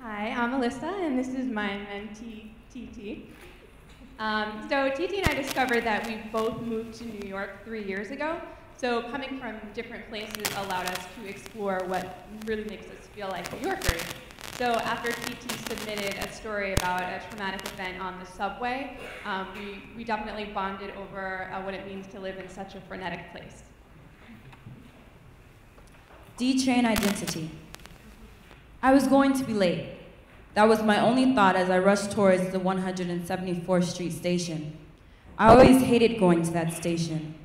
Hi, I'm Alissa, and this is my mentee, TT. So TT and I discovered that we both moved to New York 3 years ago. So coming from different places allowed us to explore what really makes us feel like New Yorkers. So after TT submitted a story about a traumatic event on the subway, we definitely bonded over what it means to live in such a frenetic place. D-train identity. I was going to be late. That was my only thought as I rushed towards the 174th Street station. I always hated going to that station.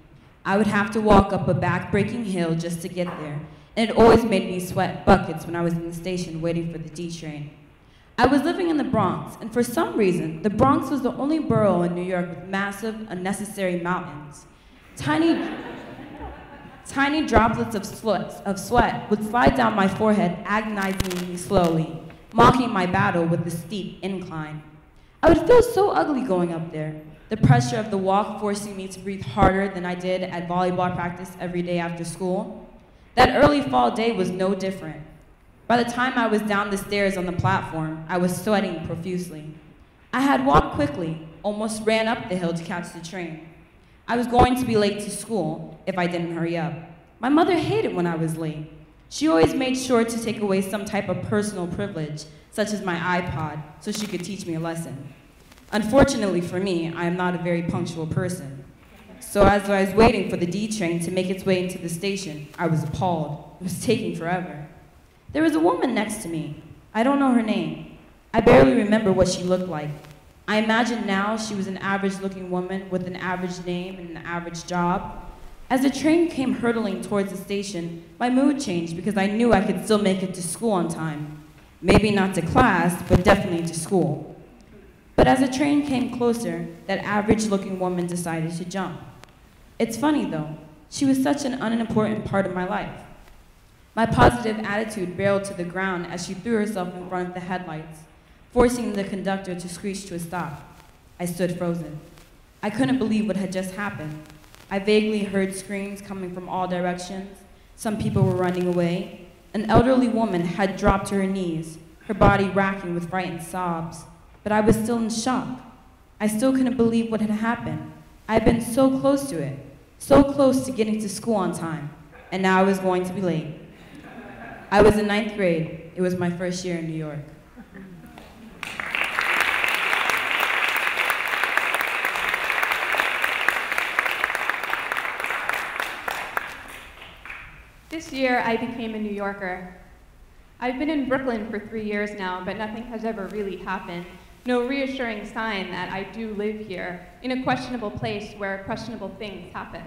I would have to walk up a back-breaking hill just to get there, and it always made me sweat buckets when I was in the station waiting for the D-train. I was living in the Bronx, and for some reason, the Bronx was the only borough in New York with massive, unnecessary mountains. Tiny droplets of sweat would slide down my forehead agonizingly slowly, mocking my battle with the steep incline. I would feel so ugly going up there, the pressure of the walk forcing me to breathe harder than I did at volleyball practice every day after school. That early fall day was no different. By the time I was down the stairs on the platform, I was sweating profusely. I had walked quickly, almost ran up the hill to catch the train. I was going to be late to school if I didn't hurry up. My mother hated when I was late. She always made sure to take away some type of personal privilege, such as my iPod, so she could teach me a lesson. Unfortunately for me, I am not a very punctual person. So as I was waiting for the D train to make its way into the station, I was appalled. It was taking forever. There was a woman next to me. I don't know her name. I barely remember what she looked like. I imagine now she was an average-looking woman with an average name and an average job. As the train came hurtling towards the station, my mood changed because I knew I could still make it to school on time. Maybe not to class, but definitely to school. But as the train came closer, that average-looking woman decided to jump. It's funny though, she was such an unimportant part of my life. My positive attitude barreled to the ground as she threw herself in front of the headlights, forcing the conductor to screech to a stop. I stood frozen. I couldn't believe what had just happened. I vaguely heard screams coming from all directions. Some people were running away. An elderly woman had dropped to her knees, her body racking with frightened sobs. But I was still in shock. I still couldn't believe what had happened. I had been so close to it, so close to getting to school on time, and now I was going to be late. I was in 9th grade. It was my first year in New York. This year, I became a New Yorker. I've been in Brooklyn for 3 years now, but nothing has ever really happened. No reassuring sign that I do live here, in a questionable place where questionable things happen.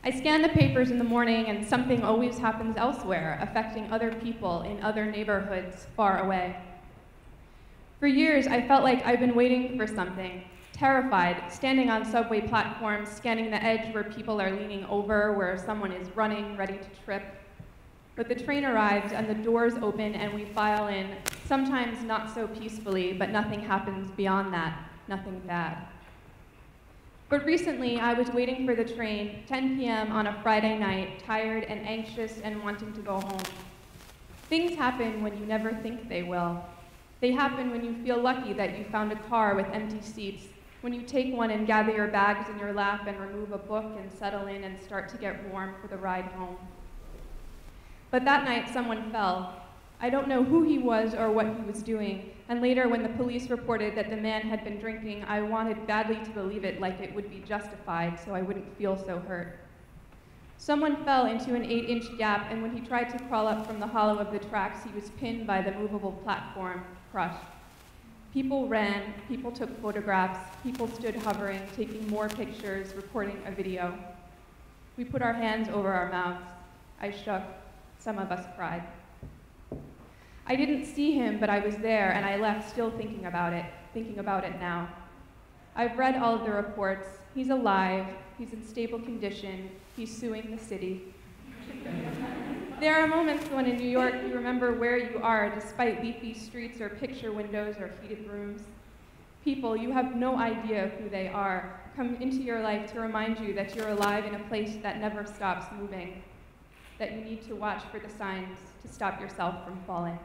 I scan the papers in the morning and something always happens elsewhere, affecting other people in other neighborhoods far away. For years, I felt like I've been waiting for something, terrified, standing on subway platforms, scanning the edge where people are leaning over, where someone is running, ready to trip. But the train arrives and the doors open and we file in, sometimes not so peacefully, but nothing happens beyond that, nothing bad. But recently, I was waiting for the train, 10 p.m. on a Friday night, tired and anxious and wanting to go home. Things happen when you never think they will. They happen when you feel lucky that you found a car with empty seats, when you take one and gather your bags in your lap and remove a book and settle in and start to get warm for the ride home. But that night, someone fell. I don't know who he was or what he was doing, and later when the police reported that the man had been drinking, I wanted badly to believe it like it would be justified so I wouldn't feel so hurt. Someone fell into an 8-inch gap, and when he tried to crawl up from the hollow of the tracks, he was pinned by the movable platform, crushed. People ran, people took photographs, people stood hovering, taking more pictures, recording a video. We put our hands over our mouths. I shook. Some of us cried. I didn't see him, but I was there, and I left still thinking about it now. I've read all of the reports. He's alive, he's in stable condition, he's suing the city. There are moments when in New York you remember where you are despite leafy streets or picture windows or heated rooms. People, you have no idea who they are, come into your life to remind you that you're alive in a place that never stops moving, that you need to watch for the signs to stop yourself from falling.